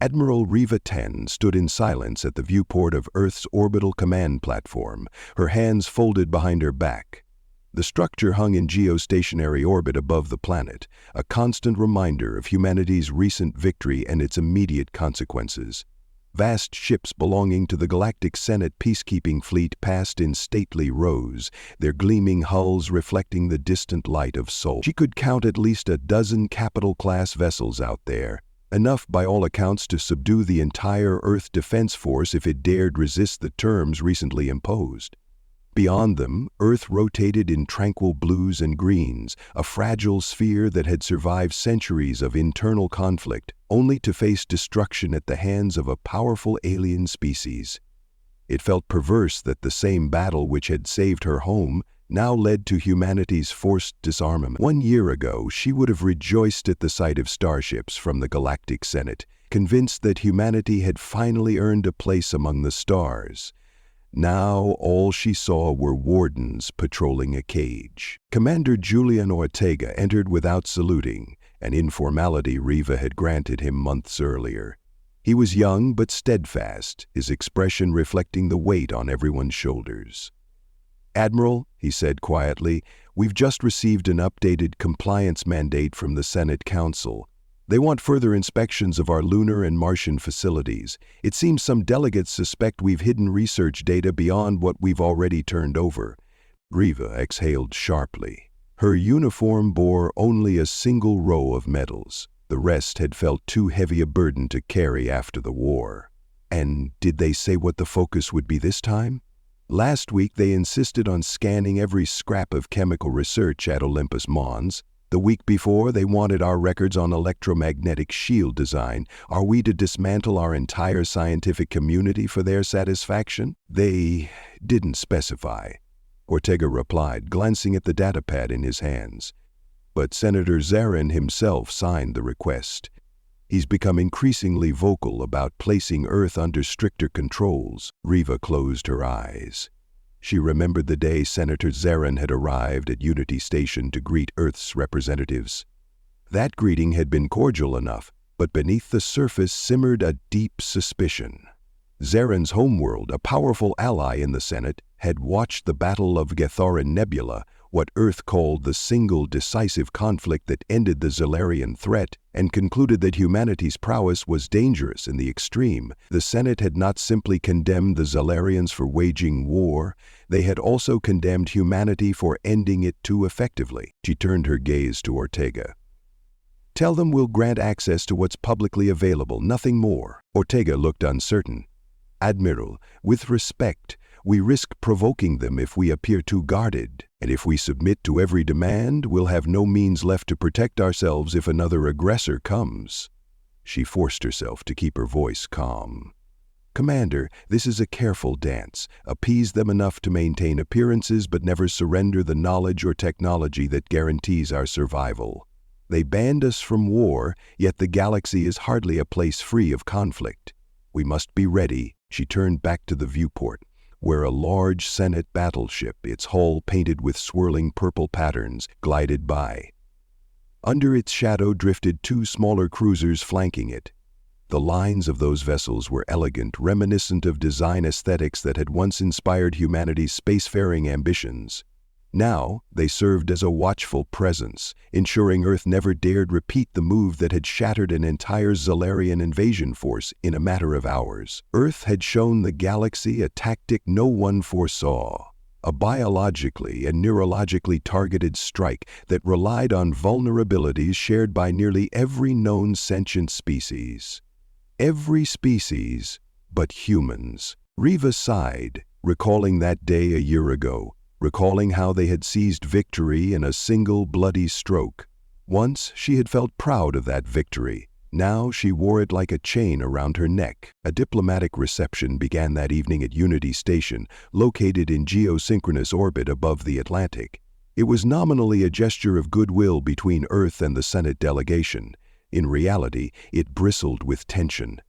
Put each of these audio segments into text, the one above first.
Admiral Riva 10 stood in silence at the viewport of Earth's orbital command platform, her hands folded behind her back. The structure hung in geostationary orbit above the planet, a constant reminder of humanity's recent victory and its immediate consequences. Vast ships belonging to the Galactic Senate peacekeeping fleet passed in stately rows, their gleaming hulls reflecting the distant light of Sol. She could count at least a dozen capital-class vessels out there, enough by all accounts to subdue the entire Earth Defense Force if it dared resist the terms recently imposed. Beyond them, Earth rotated in tranquil blues and greens, a fragile sphere that had survived centuries of internal conflict, only to face destruction at the hands of a powerful alien species. It felt perverse that the same battle which had saved her home now led to humanity's forced disarmament. 1 year ago, she would have rejoiced at the sight of starships from the Galactic Senate, convinced that humanity had finally earned a place among the stars. Now all she saw were wardens patrolling a cage. Commander Julian Ortega entered without saluting, an informality Riva had granted him months earlier. He was young but steadfast, his expression reflecting the weight on everyone's shoulders. "Admiral," he said quietly, "we've just received an updated compliance mandate from the Senate Council. They want further inspections of our lunar and Martian facilities. It seems some delegates suspect we've hidden research data beyond what we've already turned over." Riva exhaled sharply. Her uniform bore only a single row of medals. The rest had felt too heavy a burden to carry after the war. And did they say what the focus would be this time? Last week they insisted on scanning every scrap of chemical research at Olympus Mons. The week before, they wanted our records on electromagnetic shield design. Are we to dismantle our entire scientific community for their satisfaction? They didn't specify, Ortega replied, glancing at the datapad in his hands. But Senator Zarin himself signed the request. He's become increasingly vocal about placing Earth under stricter controls. Riva closed her eyes. She remembered the day Senator Zarin had arrived at Unity Station to greet Earth's representatives. That greeting had been cordial enough, but beneath the surface simmered a deep suspicion. Zarin's homeworld, a powerful ally in the Senate, had watched the Battle of Gethoran Nebula, what Earth called the single decisive conflict that ended the Zalarian threat, and concluded that humanity's prowess was dangerous in the extreme. The Senate had not simply condemned the Zalarians for waging war, they had also condemned humanity for ending it too effectively. She turned her gaze to Ortega. "Tell them we'll grant access to what's publicly available, nothing more." Ortega looked uncertain. "Admiral, with respect, we risk provoking them if we appear too guarded, and if we submit to every demand, we'll have no means left to protect ourselves if another aggressor comes." She forced herself to keep her voice calm. "Commander, this is a careful dance. Appease them enough to maintain appearances but never surrender the knowledge or technology that guarantees our survival. They banned us from war, yet the galaxy is hardly a place free of conflict. We must be ready." She turned back to the viewport, where a large Senate battleship, its hull painted with swirling purple patterns, glided by. Under its shadow drifted 2 smaller cruisers flanking it. The lines of those vessels were elegant, reminiscent of design aesthetics that had once inspired humanity's spacefaring ambitions. Now, they served as a watchful presence, ensuring Earth never dared repeat the move that had shattered an entire Zalarian invasion force in a matter of hours. Earth had shown the galaxy a tactic no one foresaw, a biologically and neurologically targeted strike that relied on vulnerabilities shared by nearly every known sentient species. Every species but humans. Riva sighed, recalling that day a year ago, recalling how they had seized victory in a single bloody stroke. Once she had felt proud of that victory. Now she wore it like a chain around her neck. A diplomatic reception began that evening at Unity Station, located in geosynchronous orbit above the Atlantic. It was nominally a gesture of goodwill between Earth and the Senate delegation. In reality, it bristled with tension.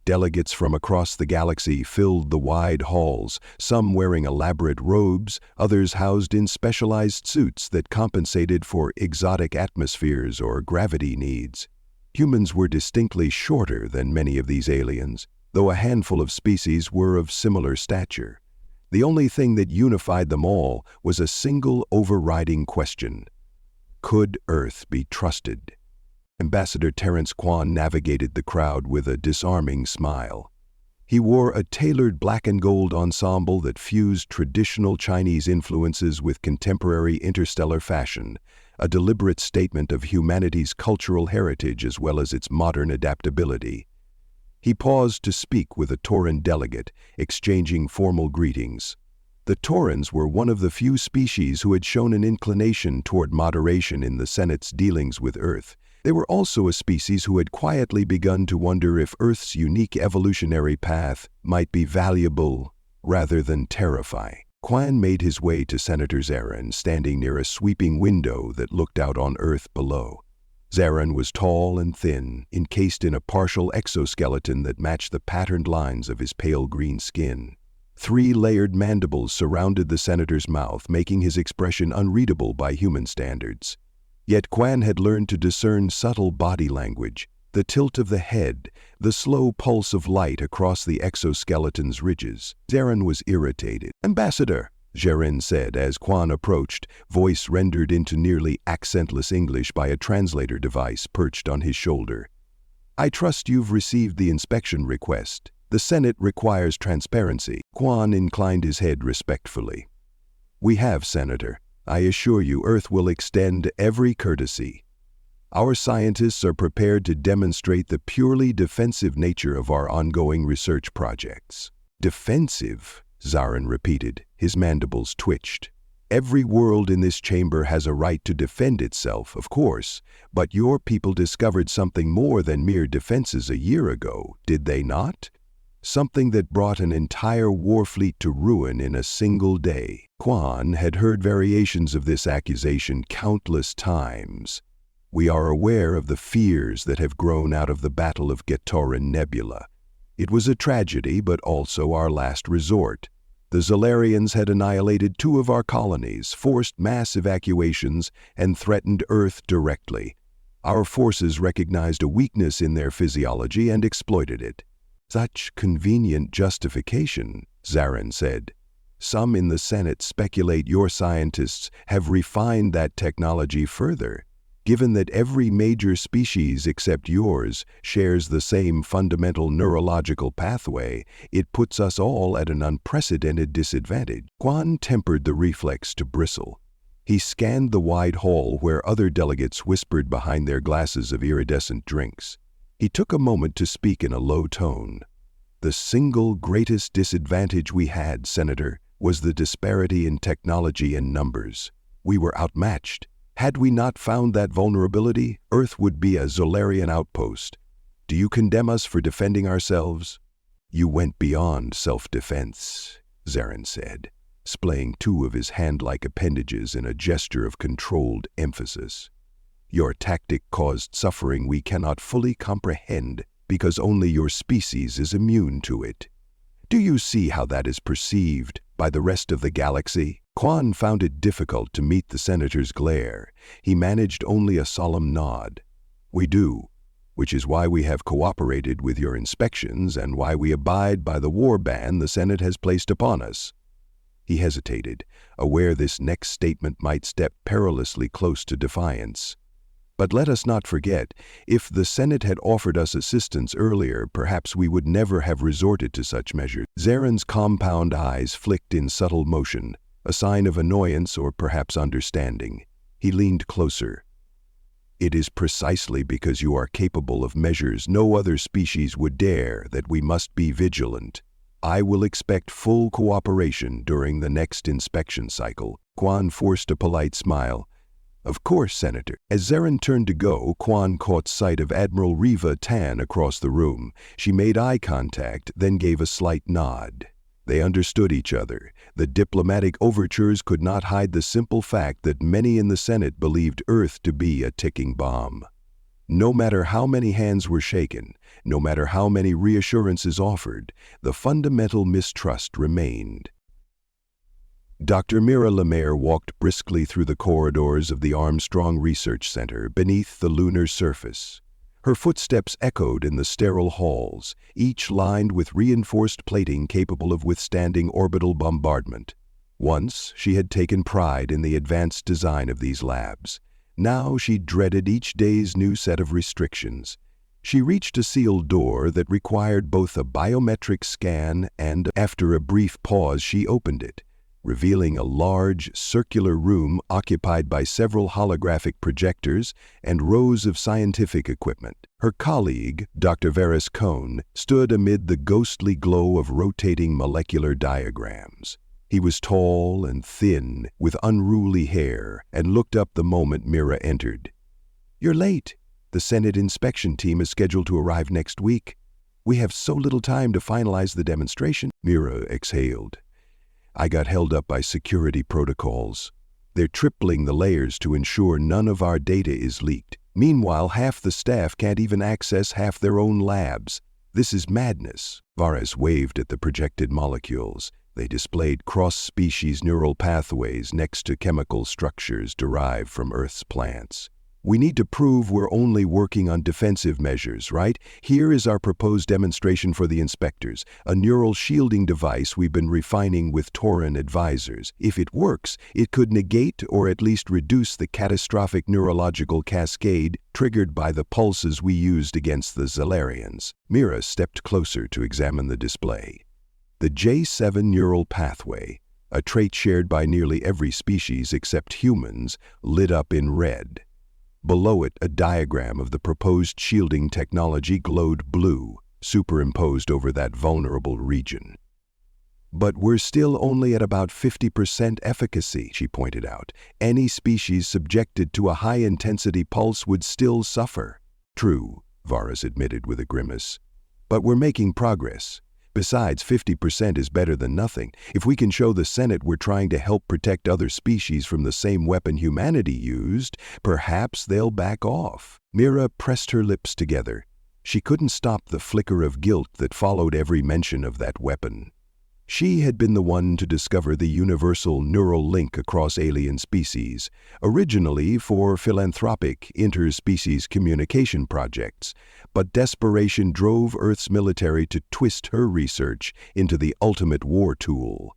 Delegates from across the galaxy filled the wide halls, some wearing elaborate robes, others housed in specialized suits that compensated for exotic atmospheres or gravity needs. Humans were distinctly shorter than many of these aliens, though a handful of species were of similar stature. The only thing that unified them all was a single overriding question: could Earth be trusted? Ambassador Terence Kwan navigated the crowd with a disarming smile. He wore a tailored black and gold ensemble that fused traditional Chinese influences with contemporary interstellar fashion, a deliberate statement of humanity's cultural heritage as well as its modern adaptability. He paused to speak with a Tauran delegate, exchanging formal greetings. The Taurans were one of the few species who had shown an inclination toward moderation in the Senate's dealings with Earth. They were also a species who had quietly begun to wonder if Earth's unique evolutionary path might be valuable rather than terrifying. Kwan made his way to Senator Zarin, standing near a sweeping window that looked out on Earth below. Zarin was tall and thin, encased in a partial exoskeleton that matched the patterned lines of his pale green skin. 3 layered mandibles surrounded the senator's mouth, making his expression unreadable by human standards. Yet Kwan had learned to discern subtle body language, the tilt of the head, the slow pulse of light across the exoskeleton's ridges. Zarin was irritated. "Ambassador," Zarin said as Kwan approached, voice rendered into nearly accentless English by a translator device perched on his shoulder. "I trust you've received the inspection request. The Senate requires transparency." Kwan inclined his head respectfully. "We have, Senator. I assure you Earth will extend every courtesy. Our scientists are prepared to demonstrate the purely defensive nature of our ongoing research projects." "Defensive?" Zarin repeated. His mandibles twitched. "Every world in this chamber has a right to defend itself, of course, but your people discovered something more than mere defenses a year ago, did they not? Something that brought an entire war fleet to ruin in a single day." Kwan had heard variations of this accusation countless times. "We are aware of the fears that have grown out of the Battle of Getoran Nebula. It was a tragedy, but also our last resort. The Zolarians had annihilated 2 of our colonies, forced mass evacuations, and threatened Earth directly. Our forces recognized a weakness in their physiology and exploited it." "Such convenient justification," Zarin said. "Some in the Senate speculate your scientists have refined that technology further. Given that every major species except yours shares the same fundamental neurological pathway, it puts us all at an unprecedented disadvantage." Kwan tempered the reflex to bristle. He scanned the wide hall where other delegates whispered behind their glasses of iridescent drinks. He took a moment to speak in a low tone. "The single greatest disadvantage we had, Senator, was the disparity in technology and numbers. We were outmatched. Had we not found that vulnerability, Earth would be a Zolarian outpost. Do you condemn us for defending ourselves?" "You went beyond self-defense," Zarin said, splaying 2 of his hand-like appendages in a gesture of controlled emphasis. "Your tactic caused suffering we cannot fully comprehend because only your species is immune to it. Do you see how that is perceived by the rest of the galaxy?" Kwan found it difficult to meet the senator's glare. He managed only a solemn nod. "We do, which is why we have cooperated with your inspections and why we abide by the war ban the Senate has placed upon us." He hesitated, aware this next statement might step perilously close to defiance. "But let us not forget, if the Senate had offered us assistance earlier, perhaps we would never have resorted to such measures." Zarin's compound eyes flicked in subtle motion, a sign of annoyance or perhaps understanding. He leaned closer. "It is precisely because you are capable of measures no other species would dare that we must be vigilant. I will expect full cooperation during the next inspection cycle." Kwan forced a polite smile. "Of course, Senator." As Zarin turned to go, Kwan caught sight of Admiral Riva Tan across the room. She made eye contact, then gave a slight nod. They understood each other. The diplomatic overtures could not hide the simple fact that many in the Senate believed Earth to be a ticking bomb. No matter how many hands were shaken, no matter how many reassurances offered, the fundamental mistrust remained. Dr. Mira Lemaire walked briskly through the corridors of the Armstrong Research Center beneath the lunar surface. Her footsteps echoed in the sterile halls, each lined with reinforced plating capable of withstanding orbital bombardment. Once, she had taken pride in the advanced design of these labs. Now she dreaded each day's new set of restrictions. She reached a sealed door that required both a biometric scan and, after a brief pause, she opened it, revealing a large, circular room occupied by several holographic projectors and rows of scientific equipment. Her colleague, Dr. Varys Cohn, stood amid the ghostly glow of rotating molecular diagrams. He was tall and thin, with unruly hair, and looked up the moment Mira entered. "You're late. The Senate inspection team is scheduled to arrive next week. We have so little time to finalize the demonstration." Mira exhaled. "I got held up by security protocols. They're tripling the layers to ensure none of our data is leaked. Meanwhile, half the staff can't even access half their own labs. This is madness." Varys waved at the projected molecules. They displayed cross-species neural pathways next to chemical structures derived from Earth's plants. "We need to prove we're only working on defensive measures, right? Here is our proposed demonstration for the inspectors, a neural shielding device we've been refining with Tauran advisors. If it works, it could negate or at least reduce the catastrophic neurological cascade triggered by the pulses we used against the Zalarians." Mira stepped closer to examine the display. The J7 neural pathway, a trait shared by nearly every species except humans, lit up in red. Below it, a diagram of the proposed shielding technology glowed blue, superimposed over that vulnerable region. "But we're still only at about 50% efficacy," she pointed out. "Any species subjected to a high-intensity pulse would still suffer." "True," Varys admitted with a grimace. "But we're making progress. Besides, 50% is better than nothing. If we can show the Senate we're trying to help protect other species from the same weapon humanity used, perhaps they'll back off." Mira pressed her lips together. She couldn't stop the flicker of guilt that followed every mention of that weapon. She had been the one to discover the universal neural link across alien species, originally for philanthropic interspecies communication projects, but desperation drove Earth's military to twist her research into the ultimate war tool.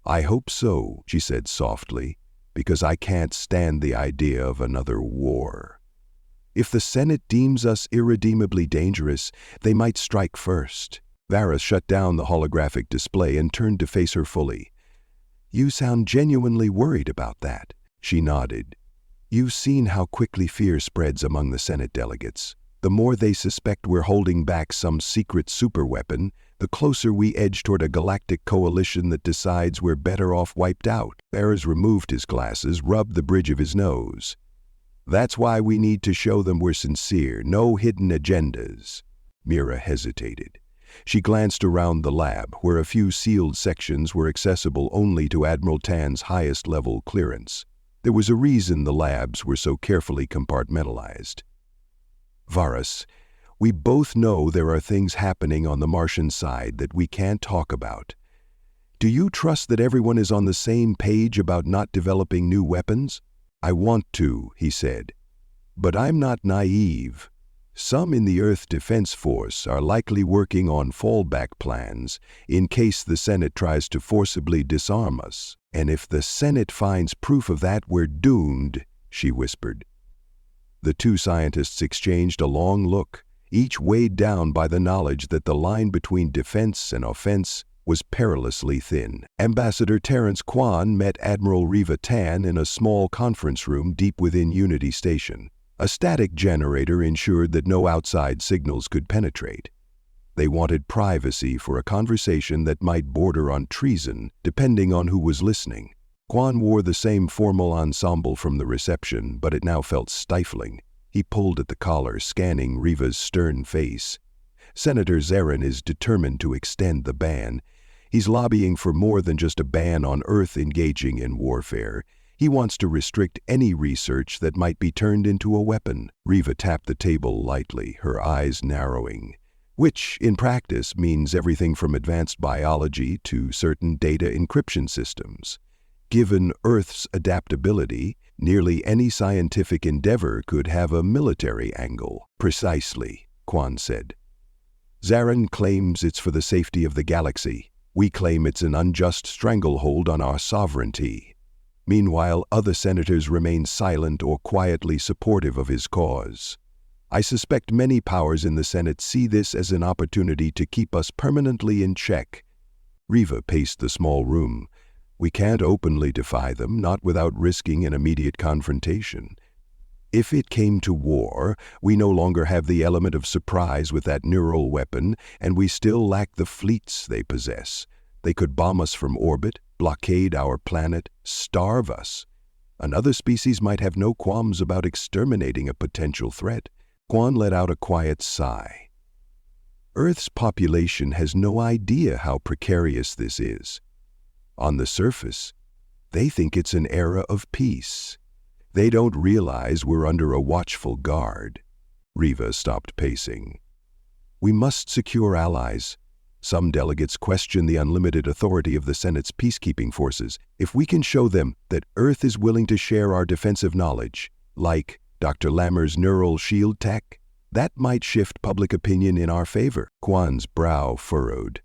"I hope so," she said softly, "because I can't stand the idea of another war. If the Senate deems us irredeemably dangerous, they might strike first." Varys shut down the holographic display and turned to face her fully. "You sound genuinely worried about that." She nodded. "You've seen how quickly fear spreads among the Senate delegates. The more they suspect we're holding back some secret superweapon, the closer we edge toward a galactic coalition that decides we're better off wiped out." Varys removed his glasses, rubbed the bridge of his nose. "That's why we need to show them we're sincere, no hidden agendas." Mira hesitated. She glanced around the lab, where a few sealed sections were accessible only to Admiral Tan's highest-level clearance. There was a reason the labs were so carefully compartmentalized. "Varys, we both know there are things happening on the Martian side that we can't talk about. Do you trust that everyone is on the same page about not developing new weapons?" "I want to," he said. "But I'm not naive. Some in the Earth Defense Force are likely working on fallback plans in case the Senate tries to forcibly disarm us. And if the Senate finds proof of that, we're doomed," she whispered. The two scientists exchanged a long look, each weighed down by the knowledge that the line between defense and offense was perilously thin. Ambassador Terrence Kwan met Admiral Riva Tan in a small conference room deep within Unity Station. A static generator ensured that no outside signals could penetrate. They wanted privacy for a conversation that might border on treason, depending on who was listening. Kwan wore the same formal ensemble from the reception, but it now felt stifling. He pulled at the collar, scanning Riva's stern face. "Senator Zarin is determined to extend the ban. He's lobbying for more than just a ban on Earth engaging in warfare. He wants to restrict any research that might be turned into a weapon." Riva tapped the table lightly, her eyes narrowing. "Which, in practice, means everything from advanced biology to certain data encryption systems. Given Earth's adaptability, nearly any scientific endeavor could have a military angle. Precisely, Quan said. Zarin claims it's for the safety of the galaxy. We claim it's an unjust stranglehold on our sovereignty. Meanwhile, other senators remain silent or quietly supportive of his cause. I suspect many powers in the Senate see this as an opportunity to keep us permanently in check. Riva paced the small room. We can't openly defy them, not without risking an immediate confrontation. If it came to war, we no longer have the element of surprise with that neural weapon, and we still lack the fleets they possess. They could bomb us from orbit, blockade our planet, starve us. Another species might have no qualms about exterminating a potential threat. Quan let out a quiet sigh. Earth's population has no idea how precarious this is. On the surface, they think it's an era of peace. They don't realize we're under a watchful guard. Riva stopped pacing. We must secure allies. Some delegates question the unlimited authority of the Senate's peacekeeping forces. If we can show them that Earth is willing to share our defensive knowledge, like Dr. Lammer's neural shield tech, that might shift public opinion in our favor. Quan's brow furrowed.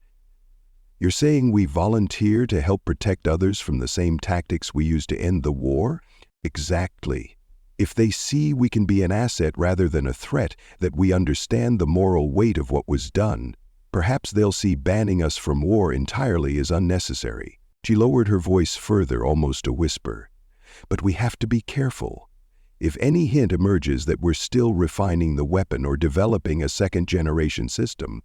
You're saying we volunteer to help protect others from the same tactics we use to end the war? Exactly. If they see we can be an asset rather than a threat, that we understand the moral weight of what was done, perhaps they'll see banning us from war entirely as unnecessary. She lowered her voice further, almost a whisper. But we have to be careful. If any hint emerges that we're still refining the weapon or developing a second-generation system,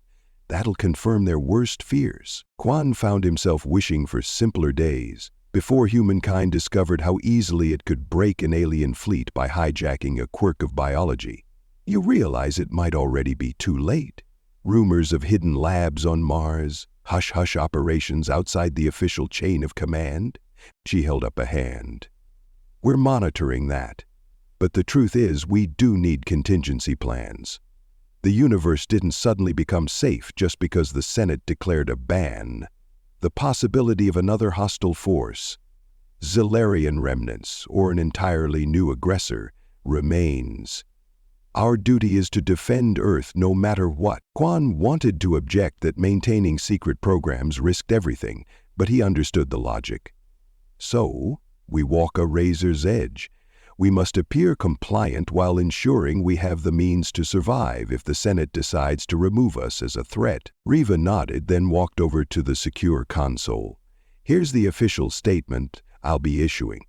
that'll confirm their worst fears. Quan found himself wishing for simpler days, before humankind discovered how easily it could break an alien fleet by hijacking a quirk of biology. You realize it might already be too late. Rumors of hidden labs on Mars, hush-hush operations outside the official chain of command. She held up a hand. We're monitoring that. But the truth is, we do need contingency plans. The universe didn't suddenly become safe just because the Senate declared a ban. The possibility of another hostile force, Zilarian remnants, or an entirely new aggressor, remains. Our duty is to defend Earth no matter what. Quan wanted to object that maintaining secret programs risked everything, but he understood the logic. So, we walk a razor's edge. We must appear compliant while ensuring we have the means to survive if the Senate decides to remove us as a threat. Riva nodded, then walked over to the secure console. Here's the official statement I'll be issuing.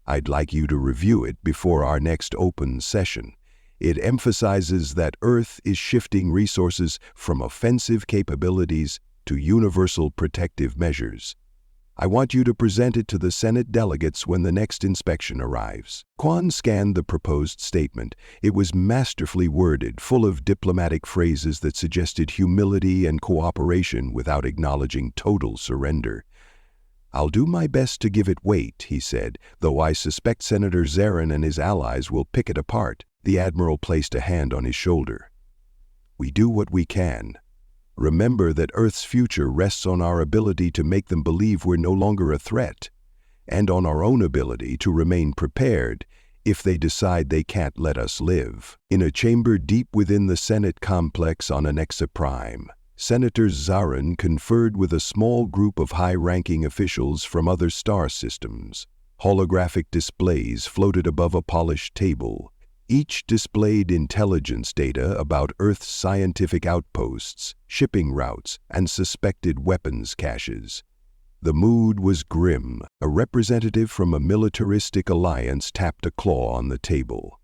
I'd like you to review it before our next open session. It emphasizes that Earth is shifting resources from offensive capabilities to universal protective measures. I want you to present it to the Senate delegates when the next inspection arrives. Quan scanned the proposed statement. It was masterfully worded, full of diplomatic phrases that suggested humility and cooperation without acknowledging total surrender. I'll do my best to give it weight, he said, though I suspect Senator Zarin and his allies will pick it apart. The Admiral placed a hand on his shoulder. We do what we can. Remember that Earth's future rests on our ability to make them believe we're no longer a threat, and on our own ability to remain prepared if they decide they can't let us live. In a chamber deep within the Senate complex on Anexa Prime, Senator Zarin conferred with a small group of high-ranking officials from other star systems. Holographic displays floated above a polished table. Each displayed intelligence data about Earth's scientific outposts, shipping routes, and suspected weapons caches. The mood was grim. A representative from a militaristic alliance tapped a claw on the table.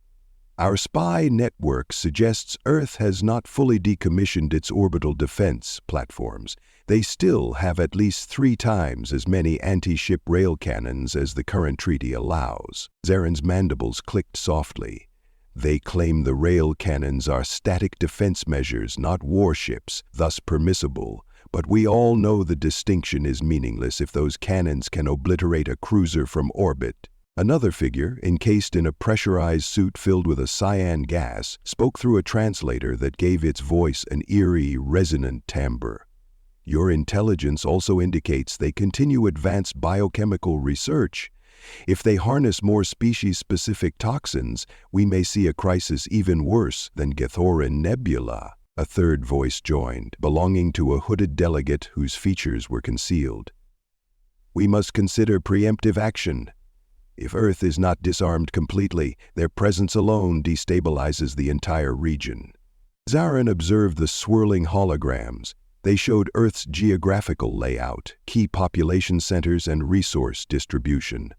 Our spy network suggests Earth has not fully decommissioned its orbital defense platforms. They still have at least 3 times as many anti-ship rail cannons as the current treaty allows. Zarin's mandibles clicked softly. They claim the rail cannons are static defense measures, not warships, thus permissible. But we all know the distinction is meaningless if those cannons can obliterate a cruiser from orbit. Another figure, encased in a pressurized suit filled with a cyan gas, spoke through a translator that gave its voice an eerie, resonant timbre. Your intelligence also indicates they continue advanced biochemical research. If they harness more species-specific toxins, we may see a crisis even worse than Gethoran Nebula. A third voice joined, belonging to a hooded delegate whose features were concealed. We must consider preemptive action. If Earth is not disarmed completely, their presence alone destabilizes the entire region. Zarin observed the swirling holograms. They showed Earth's geographical layout, key population centers, and resource distribution.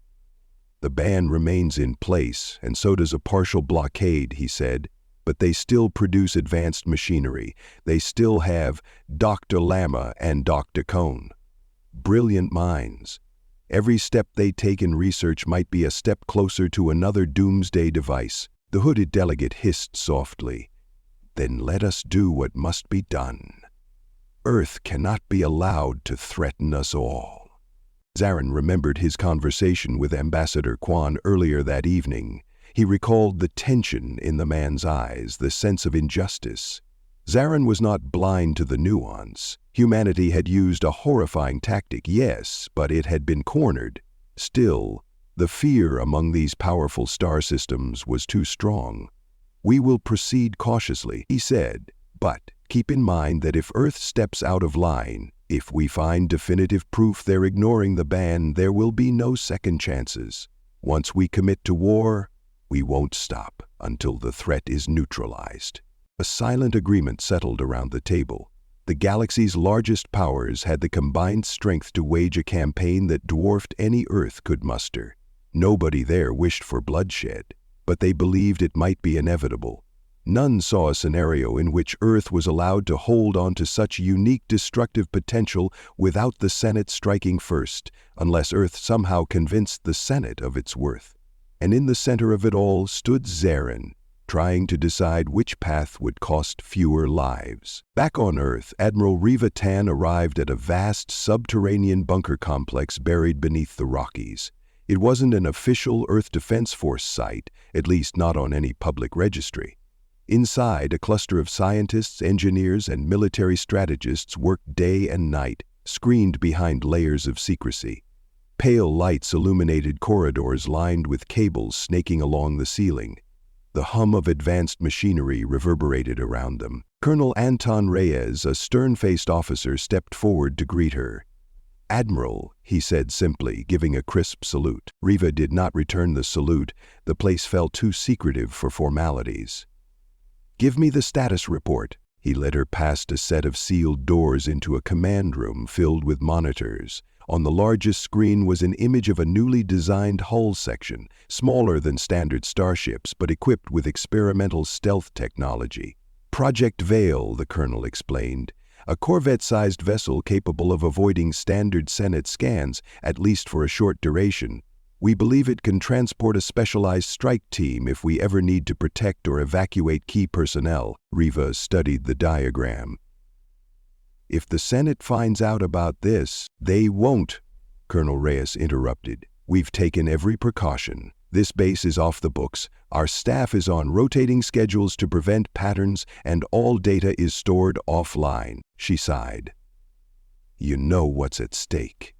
The ban remains in place, and so does a partial blockade, he said. But they still produce advanced machinery. They still have Dr. Lama and Dr. Cone. Brilliant minds. Every step they take in research might be a step closer to another doomsday device. The hooded delegate hissed softly. Then let us do what must be done. Earth cannot be allowed to threaten us all. Zarin remembered his conversation with Ambassador Quan earlier that evening. He recalled the tension in the man's eyes, the sense of injustice. Zarin was not blind to the nuance. Humanity had used a horrifying tactic, yes, but it had been cornered. Still, the fear among these powerful star systems was too strong. We will proceed cautiously, he said, but keep in mind that if Earth steps out of line, if we find definitive proof they're ignoring the ban, there will be no second chances. Once we commit to war, we won't stop until the threat is neutralized. A silent agreement settled around the table. The galaxy's largest powers had the combined strength to wage a campaign that dwarfed any Earth could muster. Nobody there wished for bloodshed, but they believed it might be inevitable. None saw a scenario in which Earth was allowed to hold on to such unique destructive potential without the Senate striking first, unless Earth somehow convinced the Senate of its worth. And in the center of it all stood Zarin, trying to decide which path would cost fewer lives. Back on Earth, Admiral Riva Tan arrived at a vast subterranean bunker complex buried beneath the Rockies. It wasn't an official Earth Defense Force site, at least not on any public registry. Inside, a cluster of scientists, engineers, and military strategists worked day and night, screened behind layers of secrecy. Pale lights illuminated corridors lined with cables snaking along the ceiling. The hum of advanced machinery reverberated around them. Colonel Anton Reyes, a stern-faced officer, stepped forward to greet her. "Admiral," he said simply, giving a crisp salute. Riva did not return the salute. The place felt too secretive for formalities. "Give me the status report." He led her past a set of sealed doors into a command room filled with monitors. On the largest screen was an image of a newly designed hull section, smaller than standard starships but equipped with experimental stealth technology. "Project Veil," the colonel explained. "A Corvette-sized vessel capable of avoiding standard Senate scans, at least for a short duration. We believe it can transport a specialized strike team if we ever need to protect or evacuate key personnel." Riva studied the diagram. "If the Senate finds out about this..." "They won't," Colonel Reyes interrupted. "We've taken every precaution. This base is off the books. Our staff is on rotating schedules to prevent patterns, and all data is stored offline." She sighed. "You know what's at stake.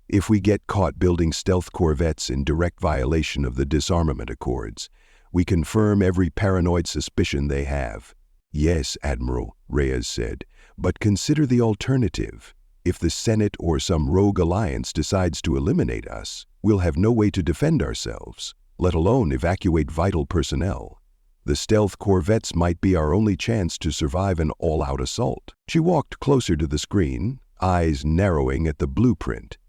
If we get caught building stealth corvettes in direct violation of the disarmament accords, we confirm every paranoid suspicion they have." "Yes, Admiral," Reyes said, "but consider the alternative. If the Senate or some rogue alliance decides to eliminate us, we'll have no way to defend ourselves, let alone evacuate vital personnel. The stealth corvettes might be our only chance to survive an all-out assault." She walked closer to the screen, eyes narrowing at the blueprint.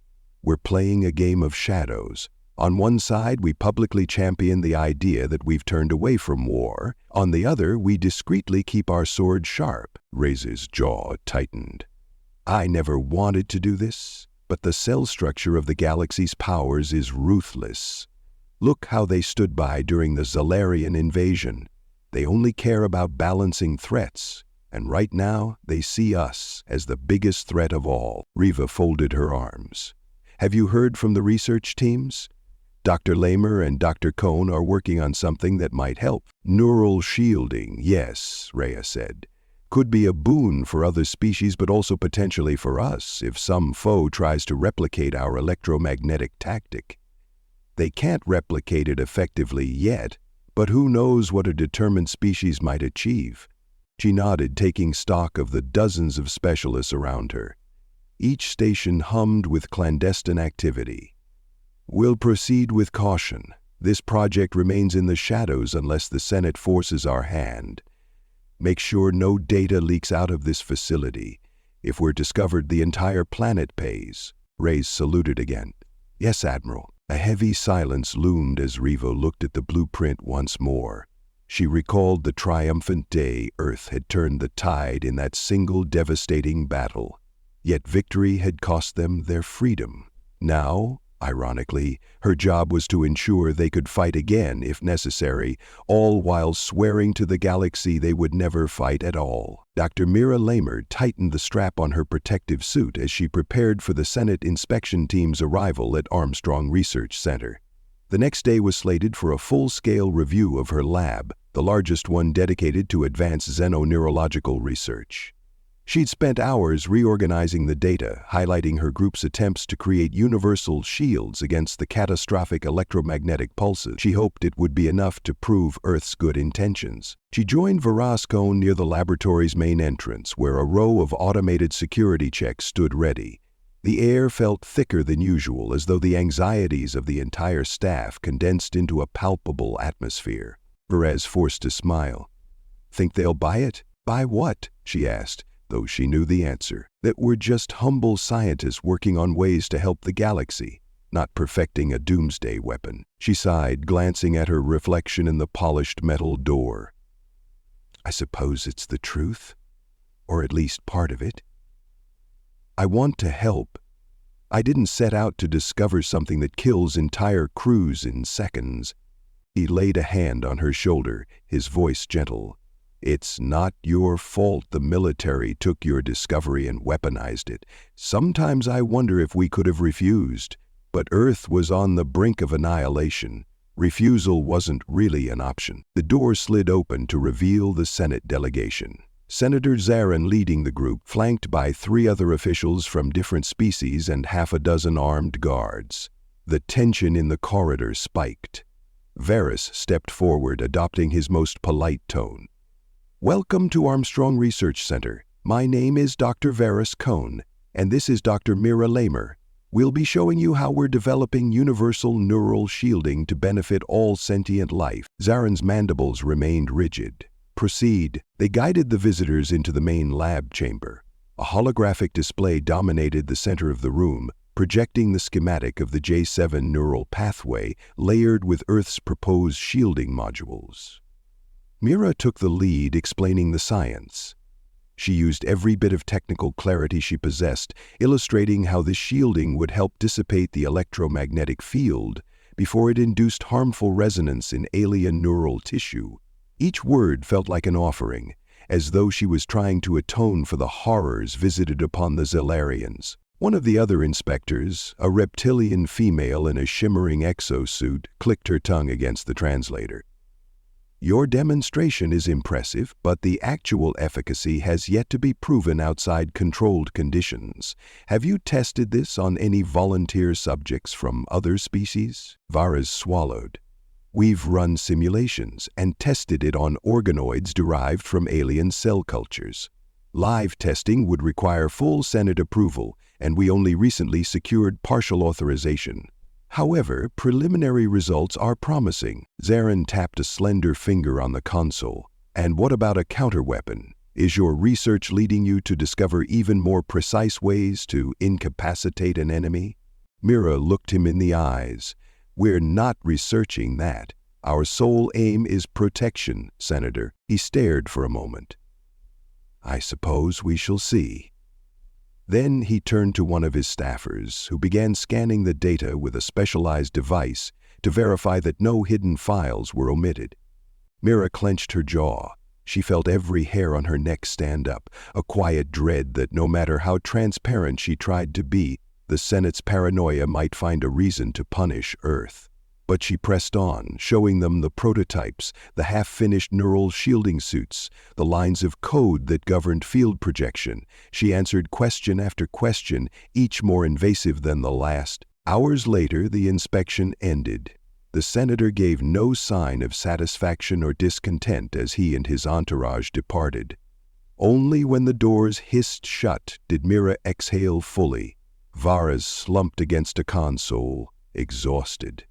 "We're playing a game of shadows. On one side, we publicly champion the idea that we've turned away from war. On the other, we discreetly keep our swords sharp." Reyes' jaw tightened. "I never wanted to do this, but the cell structure of the galaxy's powers is ruthless. Look how they stood by during the Zalarian invasion. They only care about balancing threats, and right now they see us as the biggest threat of all." Riva folded her arms. "Have you heard from the research teams? Dr. Lamer and Dr. Cone are working on something that might help." "Neural shielding, yes," Rhea said. "Could be a boon for other species, but also potentially for us if some foe tries to replicate our electromagnetic tactic." They can't replicate it effectively yet, but who knows what a determined species might achieve. She nodded, taking stock of the dozens of specialists around her. Each station hummed with clandestine activity. We'll proceed with caution. This project remains in the shadows unless the Senate forces our hand. Make sure no data leaks out of this facility. If we're discovered, the entire planet pays. Reyes saluted again. Yes, Admiral. A heavy silence loomed as Revo looked at the blueprint once more. She recalled the triumphant day Earth had turned the tide in that single devastating battle. Yet victory had cost them their freedom. Now, ironically, her job was to ensure they could fight again if necessary, all while swearing to the galaxy they would never fight at all. Dr. Mira Lamer tightened the strap on her protective suit as she prepared for the Senate inspection team's arrival at Armstrong Research Center. The next day was slated for a full-scale review of her lab, the largest one dedicated to advanced xenoneurological research. She'd spent hours reorganizing the data, highlighting her group's attempts to create universal shields against the catastrophic electromagnetic pulses. She hoped it would be enough to prove Earth's good intentions. She joined Verasco near the laboratory's main entrance, where a row of automated security checks stood ready. The air felt thicker than usual, as though the anxieties of the entire staff condensed into a palpable atmosphere. Perez forced a smile. Think they'll buy it? Buy what? She asked, though she knew the answer. That we're just humble scientists working on ways to help the galaxy, not perfecting a doomsday weapon. She sighed, glancing at her reflection in the polished metal door. I suppose it's the truth, or at least part of it. I want to help. I didn't set out to discover something that kills entire crews in seconds. He laid a hand on her shoulder, his voice gentle. It's not your fault the military took your discovery and weaponized it. Sometimes I wonder if we could have refused. But Earth was on the brink of annihilation. Refusal wasn't really an option. The door slid open to reveal the Senate delegation. Senator Zarin leading the group, flanked by 3 other officials from different species and half a dozen armed guards. The tension in the corridor spiked. Varys stepped forward, adopting his most polite tone. Welcome to Armstrong Research Center. My name is Dr. Varys Cohn, and this is Dr. Mira Lamer. We'll be showing you how we're developing universal neural shielding to benefit all sentient life. Zarin's mandibles remained rigid. Proceed. They guided the visitors into the main lab chamber. A holographic display dominated the center of the room, projecting the schematic of the J7 neural pathway layered with Earth's proposed shielding modules. Mira took the lead, explaining the science. She used every bit of technical clarity she possessed, illustrating how this shielding would help dissipate the electromagnetic field before it induced harmful resonance in alien neural tissue. Each word felt like an offering, as though she was trying to atone for the horrors visited upon the Zellarians. One of the other inspectors, a reptilian female in a shimmering exosuit, clicked her tongue against the translator. Your demonstration is impressive, but the actual efficacy has yet to be proven outside controlled conditions. Have you tested this on any volunteer subjects from other species? Varys swallowed. We've run simulations and tested it on organoids derived from alien cell cultures. Live testing would require full Senate approval, and we only recently secured partial authorization. However, preliminary results are promising. Zarin tapped a slender finger on the console. And what about a counterweapon? Is your research leading you to discover even more precise ways to incapacitate an enemy? Mira looked him in the eyes. We're not researching that. Our sole aim is protection, Senator. He stared for a moment. I suppose we shall see. Then he turned to one of his staffers, who began scanning the data with a specialized device to verify that no hidden files were omitted. Mira clenched her jaw. She felt every hair on her neck stand up, a quiet dread that no matter how transparent she tried to be, the Senate's paranoia might find a reason to punish Earth. But she pressed on, showing them the prototypes, the half-finished neural shielding suits, the lines of code that governed field projection. She answered question after question, each more invasive than the last. Hours later, the inspection ended. The senator gave no sign of satisfaction or discontent as he and his entourage departed. Only when the doors hissed shut did Mira exhale fully. Varas slumped against a console, exhausted.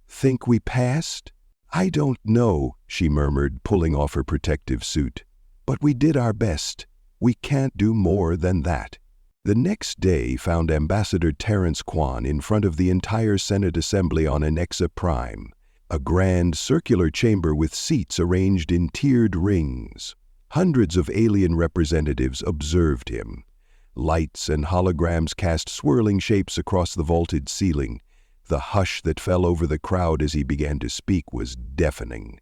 "Think we passed?" "I don't know," she murmured, pulling off her protective suit. "But we did our best. We can't do more than that." The next day found Ambassador Terence Kwan in front of the entire Senate Assembly on Anexa Prime, a grand circular chamber with seats arranged in tiered rings. Hundreds of alien representatives observed him. Lights and holograms cast swirling shapes across the vaulted ceiling. The hush that fell over the crowd as he began to speak was deafening.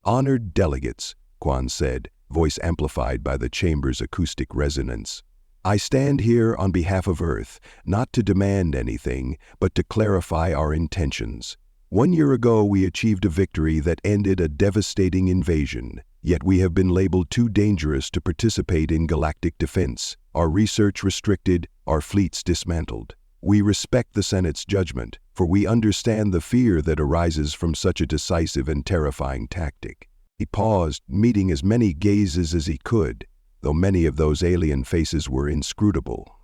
"Honored delegates," Kwan said, voice amplified by the chamber's acoustic resonance. "I stand here on behalf of Earth, not to demand anything, but to clarify our intentions. 1 year ago, we achieved a victory that ended a devastating invasion, yet we have been labeled too dangerous to participate in galactic defense, our research restricted, our fleets dismantled. We respect the Senate's judgment, for we understand the fear that arises from such a decisive and terrifying tactic." He paused, meeting as many gazes as he could, though many of those alien faces were inscrutable.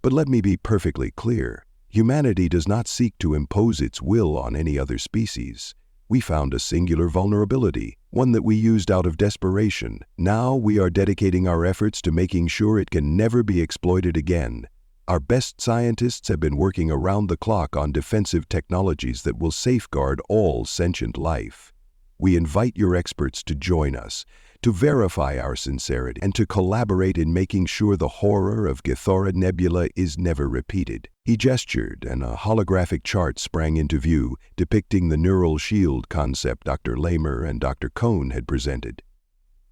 "But let me be perfectly clear. Humanity does not seek to impose its will on any other species. We found a singular vulnerability, one that we used out of desperation. Now we are dedicating our efforts to making sure it can never be exploited again. Our best scientists have been working around the clock on defensive technologies that will safeguard all sentient life. We invite your experts to join us, to verify our sincerity, and to collaborate in making sure the horror of Githora Nebula is never repeated." He gestured, and a holographic chart sprang into view, depicting the neural shield concept Dr. Lamer and Dr. Cohn had presented.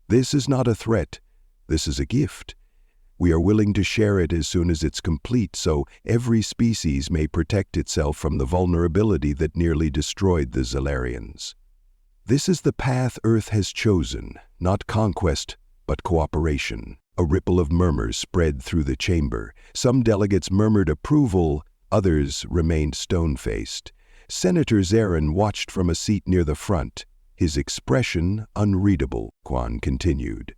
"This is not a threat. This is a gift. We are willing to share it as soon as it's complete, so every species may protect itself from the vulnerability that nearly destroyed the Zalarians. This is the path Earth has chosen, not conquest, but cooperation." A ripple of murmurs spread through the chamber. Some delegates murmured approval, others remained stone-faced. Senator Zarin watched from a seat near the front, his expression unreadable. Kwan continued.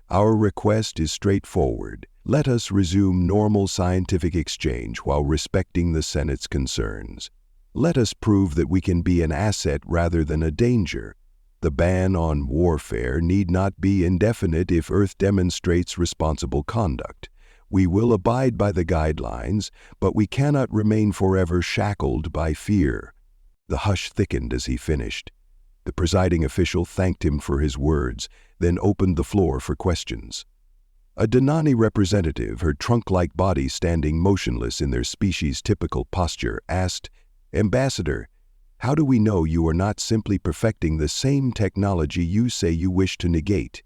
"Our request is straightforward. Let us resume normal scientific exchange while respecting the Senate's concerns. Let us prove that we can be an asset rather than a danger. The ban on warfare need not be indefinite if Earth demonstrates responsible conduct. We will abide by the guidelines, but we cannot remain forever shackled by fear." The hush thickened as he finished. The presiding official thanked him for his words, then opened the floor for questions. A Danani representative, her trunk-like body standing motionless in their species-typical posture, asked, "Ambassador, how do we know you are not simply perfecting the same technology you say you wish to negate?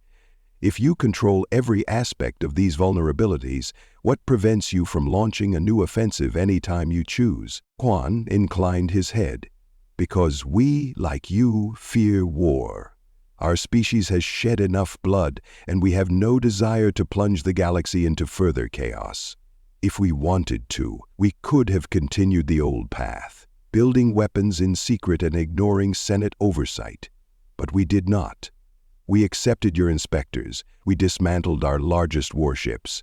If you control every aspect of these vulnerabilities, what prevents you from launching a new offensive any time you choose?" Kwan inclined his head. "Because we, like you, fear war. Our species has shed enough blood, and we have no desire to plunge the galaxy into further chaos. If we wanted to, we could have continued the old path, building weapons in secret and ignoring Senate oversight. But we did not. We accepted your inspectors. We dismantled our largest warships.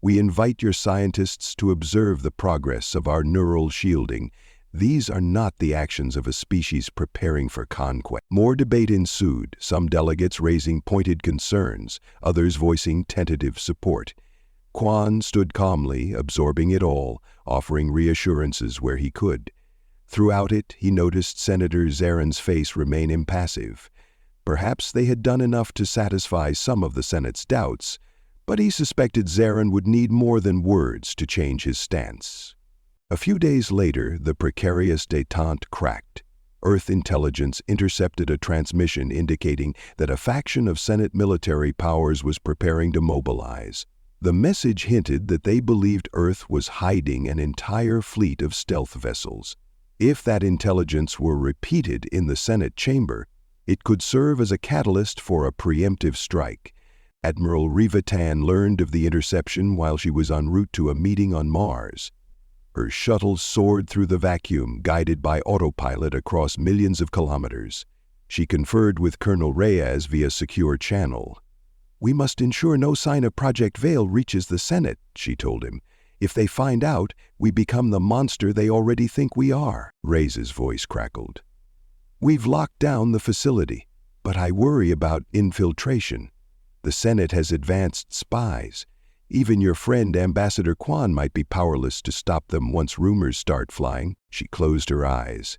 We invite your scientists to observe the progress of our neural shielding. These are not the actions of a species preparing for conquest." More debate ensued, some delegates raising pointed concerns, others voicing tentative support. Kwan stood calmly, absorbing it all, offering reassurances where he could. Throughout it, he noticed Senator Zarin's face remain impassive. Perhaps they had done enough to satisfy some of the Senate's doubts, but he suspected Zarin would need more than words to change his stance. A few days later, the precarious détente cracked. Earth intelligence intercepted a transmission indicating that a faction of Senate military powers was preparing to mobilize. The message hinted that they believed Earth was hiding an entire fleet of stealth vessels. If that intelligence were repeated in the Senate chamber, it could serve as a catalyst for a preemptive strike. Admiral Riva Tan learned of the interception while she was en route to a meeting on Mars. Her shuttle soared through the vacuum, guided by autopilot across millions of kilometers. She conferred with Colonel Reyes via secure channel. "We must ensure no sign of Project Veil reaches the Senate," she told him. "If they find out, we become the monster they already think we are." Reyes' voice crackled. "We've locked down the facility, but I worry about infiltration. The Senate has advanced spies. Even your friend Ambassador Kwan might be powerless to stop them once rumors start flying." She closed her eyes.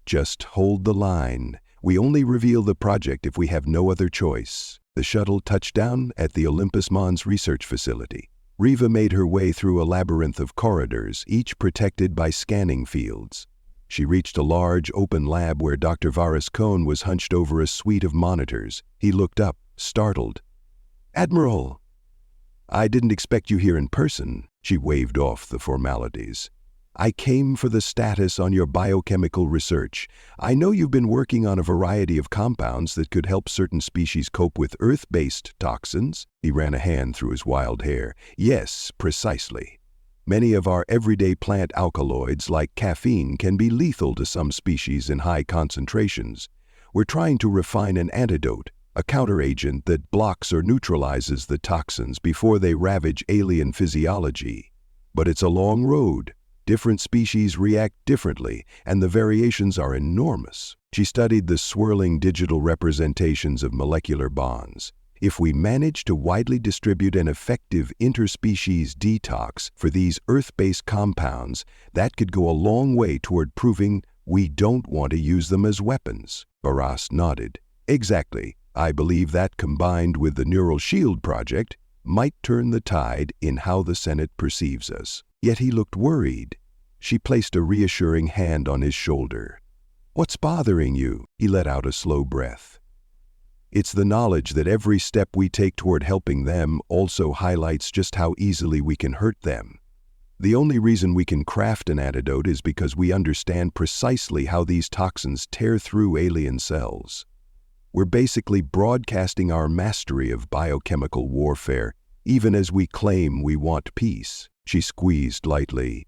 "Just hold the line. We only reveal the project if we have no other choice." The shuttle touched down at the Olympus Mons research facility. Riva made her way through a labyrinth of corridors, each protected by scanning fields. She reached a large, open lab where Dr. Varus Cohn was hunched over a suite of monitors. He looked up, startled. "Admiral!" "I didn't expect you here in person." She waved off the formalities. "I came for the status on your biochemical research. I know you've been working on a variety of compounds that could help certain species cope with Earth-based toxins." He ran a hand through his wild hair. "Yes, precisely. Many of our everyday plant alkaloids, like caffeine, can be lethal to some species in high concentrations. We're trying to refine an antidote, a counteragent that blocks or neutralizes the toxins before they ravage alien physiology. But it's a long road. Different species react differently, and the variations are enormous." She studied the swirling digital representations of molecular bonds. "If we manage to widely distribute an effective interspecies detox for these Earth-based compounds, that could go a long way toward proving we don't want to use them as weapons." Barras nodded. "Exactly. I believe that, combined with the Neural Shield project, might turn the tide in how the Senate perceives us." Yet he looked worried. She placed a reassuring hand on his shoulder. "What's bothering you?" He let out a slow breath. "It's the knowledge that every step we take toward helping them also highlights just how easily we can hurt them. The only reason we can craft an antidote is because we understand precisely how these toxins tear through alien cells. We're basically broadcasting our mastery of biochemical warfare, even as we claim we want peace." She squeezed lightly.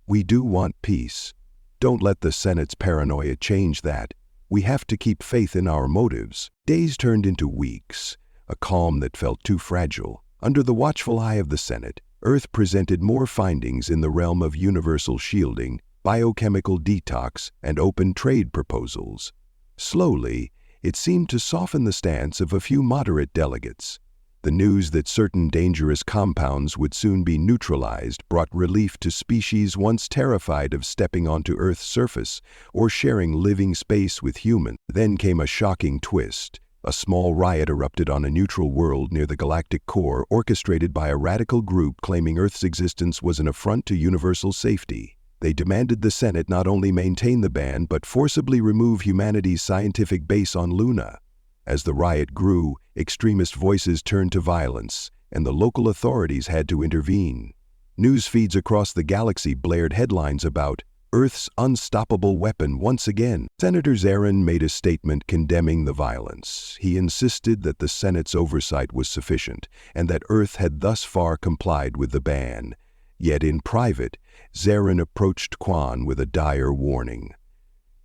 "We do want peace. Don't let the Senate's paranoia change that. We have to keep faith in our motives." Days turned into weeks, a calm that felt too fragile. Under the watchful eye of the Senate, Earth presented more findings in the realm of universal shielding, biochemical detox, and open trade proposals. Slowly, it seemed to soften the stance of a few moderate delegates. The news that certain dangerous compounds would soon be neutralized brought relief to species once terrified of stepping onto Earth's surface or sharing living space with humans. Then came a shocking twist. A small riot erupted on a neutral world near the galactic core, orchestrated by a radical group claiming Earth's existence was an affront to universal safety. They demanded the Senate not only maintain the ban, but forcibly remove humanity's scientific base on Luna. As the riot grew, extremist voices turned to violence, and the local authorities had to intervene. News feeds across the galaxy blared headlines about Earth's unstoppable weapon once again. Senator Zarin made a statement condemning the violence. He insisted that the Senate's oversight was sufficient, and that Earth had thus far complied with the ban. Yet in private, Zarin approached Kwan with a dire warning.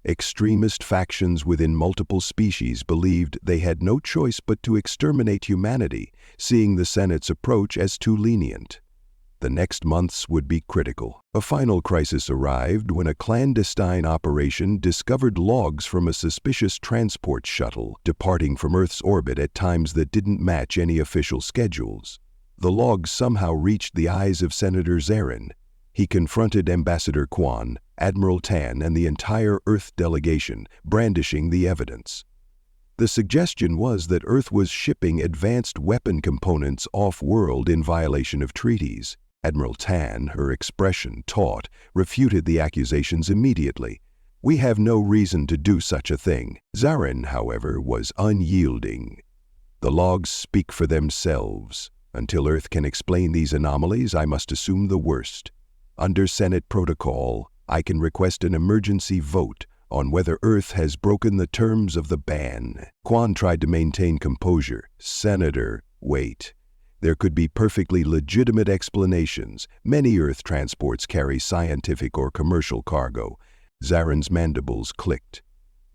Extremist factions within multiple species believed they had no choice but to exterminate humanity, seeing the Senate's approach as too lenient. The next months would be critical. A final crisis arrived when a clandestine operation discovered logs from a suspicious transport shuttle departing from Earth's orbit at times that didn't match any official schedules. The logs somehow reached the eyes of Senator Zarin. He confronted Ambassador Kwan, Admiral Tan, and the entire Earth delegation, brandishing the evidence. The suggestion was that Earth was shipping advanced weapon components off-world in violation of treaties. Admiral Tan, her expression taut, refuted the accusations immediately. "We have no reason to do such a thing." Zarin, however, was unyielding. "The logs speak for themselves. Until Earth can explain these anomalies, I must assume the worst. Under Senate protocol, I can request an emergency vote on whether Earth has broken the terms of the ban." Kwan tried to maintain composure. "Senator, Wait. There could be perfectly legitimate explanations. Many Earth transports carry scientific or commercial cargo. Zaren's mandibles clicked.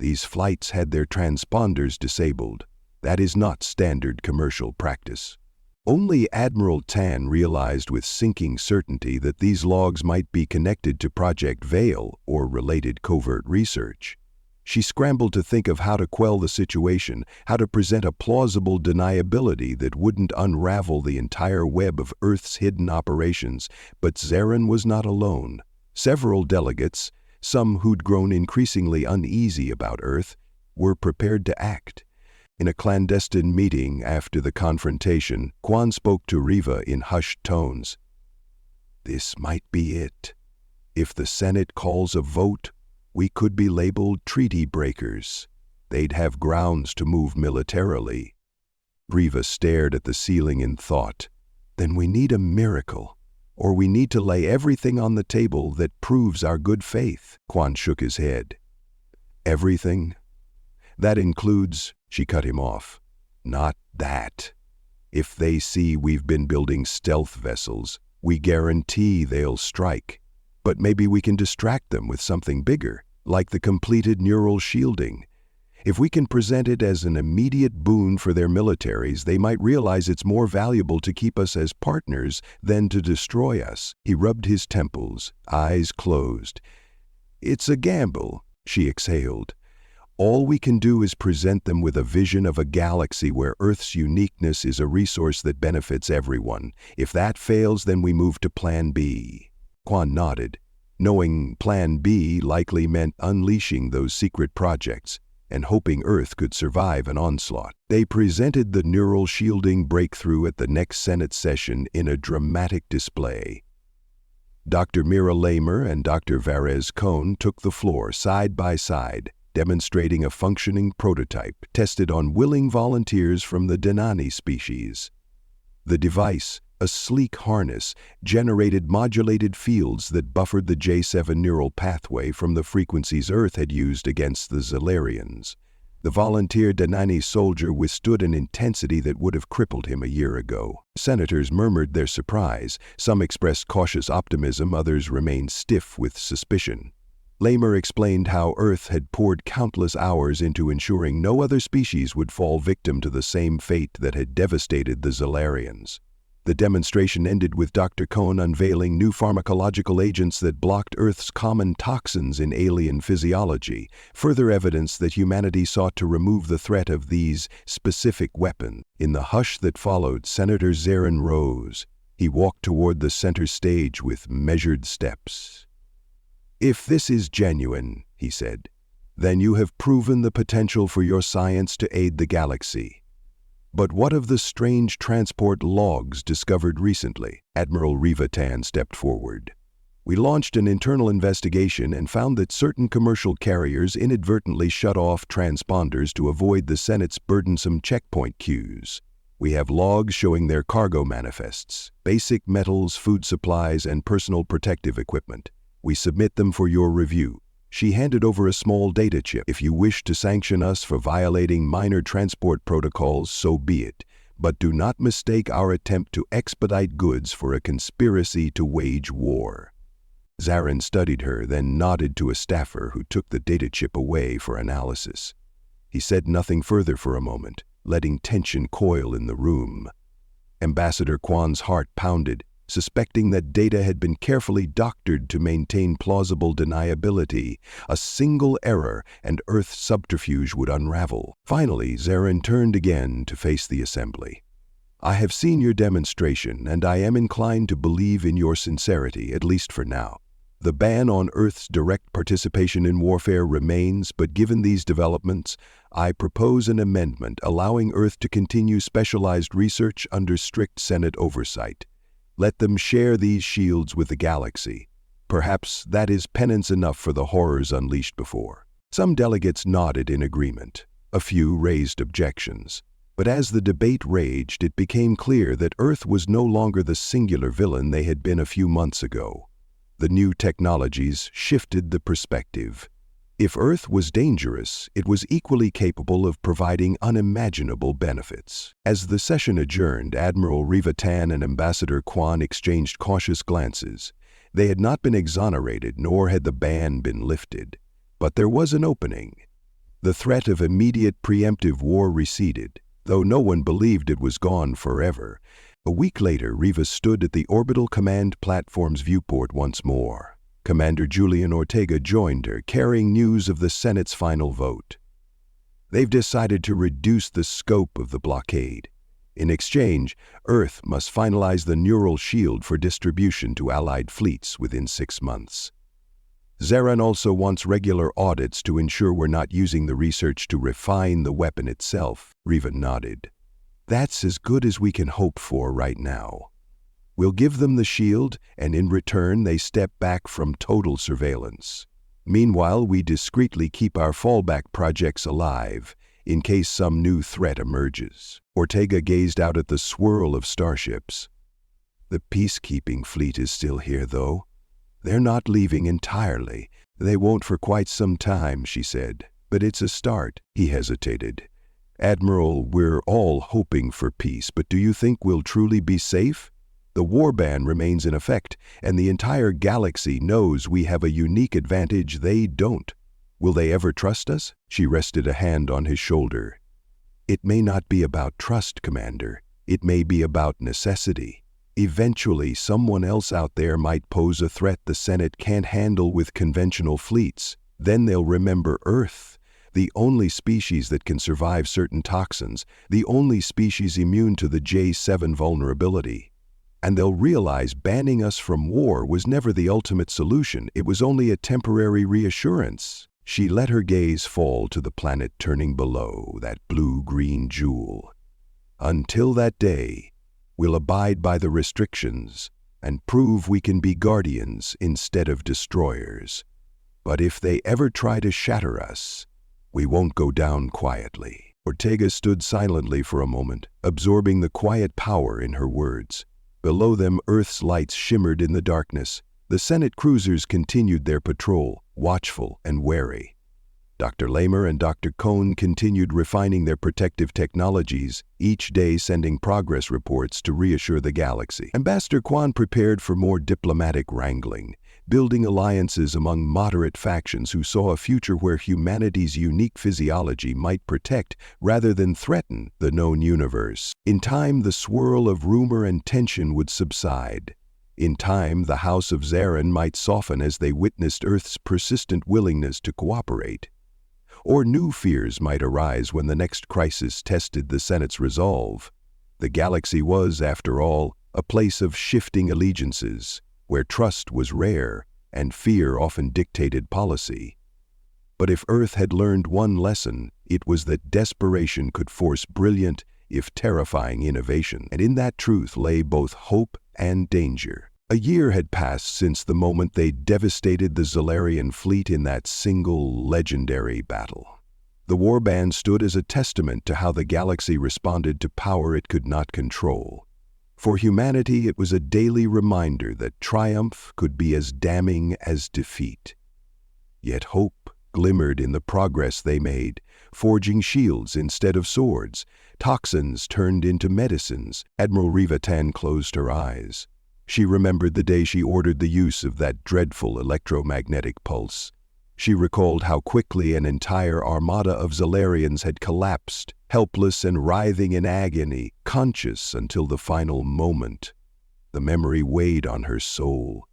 These flights had their transponders disabled. That is not standard commercial practice. Only Admiral Tan realized with sinking certainty that these logs might be connected to Project Veil or related covert research. She scrambled to think of how to quell the situation, how to present a plausible deniability that wouldn't unravel the entire web of Earth's hidden operations, but Zaren was not alone. Several delegates, some who'd grown increasingly uneasy about Earth, were prepared to act. In a clandestine meeting after the confrontation, Quan spoke to Riva in hushed tones. This might be it. If the Senate calls a vote, we could be labeled treaty breakers. They'd have grounds to move militarily. Riva stared at the ceiling in thought. Then we need a miracle, or we need to lay everything on the table that proves our good faith. Quan shook his head. Everything? That includes, she cut him off. Not that. If they see we've been building stealth vessels, we guarantee they'll strike. But maybe we can distract them with something bigger, like the completed neural shielding. If we can present it as an immediate boon for their militaries, they might realize it's more valuable to keep us as partners than to destroy us. He rubbed his temples, eyes closed. It's a gamble, she exhaled. All we can do is present them with a vision of a galaxy where Earth's uniqueness is a resource that benefits everyone. If that fails, then we move to Plan B. Quan nodded, knowing Plan B likely meant unleashing those secret projects and hoping Earth could survive an onslaught. They presented the neural shielding breakthrough at the next Senate session in a dramatic display. Dr. Mira Lamer and Dr. Varez Cohn took the floor side by side, demonstrating a functioning prototype tested on willing volunteers from the Denani species. The device, a sleek harness, generated modulated fields that buffered the J7 neural pathway from the frequencies Earth had used against the Zalarians. The volunteer Denani soldier withstood an intensity that would have crippled him a year ago. Senators murmured their surprise. Some expressed cautious optimism, others remained stiff with suspicion. Lamer explained how Earth had poured countless hours into ensuring no other species would fall victim to the same fate that had devastated the Zalarians. The demonstration ended with Dr. Cohn unveiling new pharmacological agents that blocked Earth's common toxins in alien physiology, further evidence that humanity sought to remove the threat of these specific weapons. In the hush that followed, Senator Zaren rose. He walked toward the center stage with measured steps. If this is genuine, he said, then you have proven the potential for your science to aid the galaxy. But what of the strange transport logs discovered recently? Admiral Riva Tan stepped forward. We launched an internal investigation and found that certain commercial carriers inadvertently shut off transponders to avoid the Senate's burdensome checkpoint queues. We have logs showing their cargo manifests, basic metals, food supplies, and personal protective equipment. We submit them for your review. She handed over a small data chip. If you wish to sanction us for violating minor transport protocols, so be it. But do not mistake our attempt to expedite goods for a conspiracy to wage war. Zaren studied her, then nodded to a staffer who took the data chip away for analysis. He said nothing further for a moment, letting tension coil in the room. Ambassador Quan's heart pounded, suspecting that data had been carefully doctored to maintain plausible deniability. A single error and Earth's subterfuge would unravel. Finally, Zaren turned again to face the assembly. I have seen your demonstration, and I am inclined to believe in your sincerity, at least for now. The ban on Earth's direct participation in warfare remains, but given these developments, I propose an amendment allowing Earth to continue specialized research under strict Senate oversight. Let them share these shields with the galaxy. Perhaps that is penance enough for the horrors unleashed before. Some delegates nodded in agreement. A few raised objections. But as the debate raged, it became clear that Earth was no longer the singular villain they had been a few months ago. The new technologies shifted the perspective. If Earth was dangerous, it was equally capable of providing unimaginable benefits. As the session adjourned, Admiral Rivatan and Ambassador Kwan exchanged cautious glances. They had not been exonerated, nor had the ban been lifted. But there was an opening. The threat of immediate preemptive war receded, though no one believed it was gone forever. A week later, Riva stood at the Orbital Command Platform's viewport once more. Commander Julian Ortega joined her, carrying news of the Senate's final vote. They've decided to reduce the scope of the blockade. In exchange, Earth must finalize the neural shield for distribution to Allied fleets within 6 months. Zaran also wants regular audits to ensure we're not using the research to refine the weapon itself. Riva nodded. That's as good as we can hope for right now. We'll give them the shield, and in return they step back from total surveillance. Meanwhile, we discreetly keep our fallback projects alive, in case some new threat emerges. Ortega gazed out at the swirl of starships. The peacekeeping fleet is still here, though. They're not leaving entirely. They won't for quite some time, she said. But it's a start. He hesitated. Admiral, we're all hoping for peace, but do you think we'll truly be safe? The war ban remains in effect, and the entire galaxy knows we have a unique advantage they don't. Will they ever trust us? She rested a hand on his shoulder. It may not be about trust, Commander. It may be about necessity. Eventually, someone else out there might pose a threat the Senate can't handle with conventional fleets. Then they'll remember Earth, the only species that can survive certain toxins, the only species immune to the J7 vulnerability. And they'll realize banning us from war was never the ultimate solution. It was only a temporary reassurance. She let her gaze fall to the planet turning below, that blue-green jewel. Until that day, we'll abide by the restrictions and prove we can be guardians instead of destroyers. But if they ever try to shatter us, we won't go down quietly. Ortega stood silently for a moment, absorbing the quiet power in her words. Below them, Earth's lights shimmered in the darkness. The Senate cruisers continued their patrol, watchful and wary. Dr. Lamer and Dr. Cohn continued refining their protective technologies, each day sending progress reports to reassure the galaxy. Ambassador Kwan prepared for more diplomatic wrangling, building alliances among moderate factions who saw a future where humanity's unique physiology might protect rather than threaten the known universe. In time, the swirl of rumor and tension would subside. In time, the House of Zaran might soften as they witnessed Earth's persistent willingness to cooperate. Or new fears might arise when the next crisis tested the Senate's resolve. The galaxy was, after all, a place of shifting allegiances, where trust was rare and fear often dictated policy. But if Earth had learned one lesson, it was that desperation could force brilliant, if terrifying, innovation. And in that truth lay both hope and danger. A year had passed since the moment they devastated the Zalarian fleet in that single, legendary battle. The warband stood as a testament to how the galaxy responded to power it could not control. For humanity, it was a daily reminder that triumph could be as damning as defeat. Yet hope glimmered in the progress they made, forging shields instead of swords, toxins turned into medicines. Admiral Rivatan closed her eyes. She remembered the day she ordered the use of that dreadful electromagnetic pulse. She recalled how quickly an entire armada of Zalarians had collapsed, helpless and writhing in agony, conscious until the final moment. The memory weighed on her soul.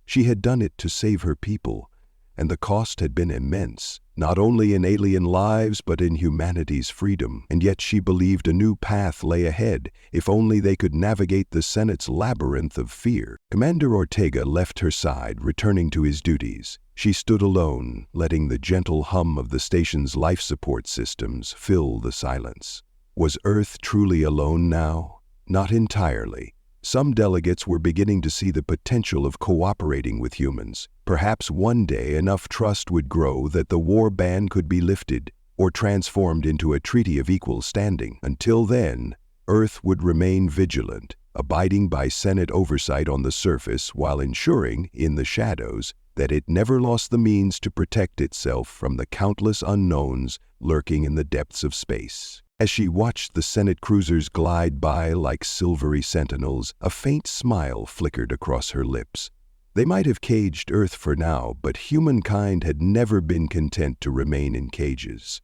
She had done it to save her people, and the cost had been immense, not only in alien lives but in humanity's freedom. And yet she believed a new path lay ahead, if only they could navigate the Senate's labyrinth of fear. Commander Ortega left her side, returning to his duties. She stood alone, letting the gentle hum of the station's life support systems fill the silence. Was Earth truly alone now? Not entirely. Some delegates were beginning to see the potential of cooperating with humans. Perhaps one day enough trust would grow that the war ban could be lifted or transformed into a treaty of equal standing. Until then, Earth would remain vigilant, abiding by Senate oversight on the surface while ensuring, in the shadows, that it never lost the means to protect itself from the countless unknowns lurking in the depths of space. As she watched the Senate cruisers glide by like silvery sentinels, a faint smile flickered across her lips. They might have caged Earth for now, but humankind had never been content to remain in cages.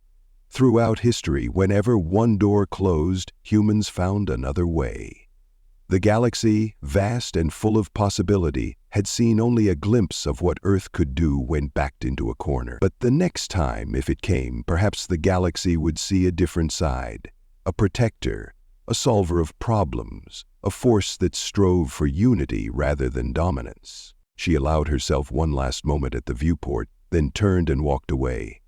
Throughout history, whenever one door closed, humans found another way. The galaxy, vast and full of possibility, had seen only a glimpse of what Earth could do when backed into a corner. But the next time, if it came, perhaps the galaxy would see a different side. A protector, a solver of problems, a force that strove for unity rather than dominance. She allowed herself one last moment at the viewport, then turned and walked away.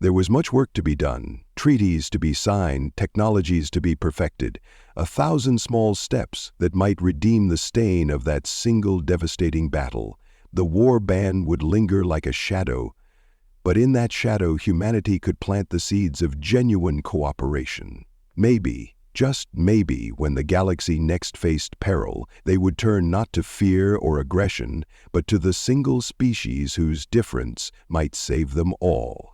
There was much work to be done, treaties to be signed, technologies to be perfected, 1,000 small steps that might redeem the stain of that single devastating battle. The war ban would linger like a shadow, but in that shadow humanity could plant the seeds of genuine cooperation. Maybe, just maybe, when the galaxy next faced peril, they would turn not to fear or aggression, but to the single species whose difference might save them all.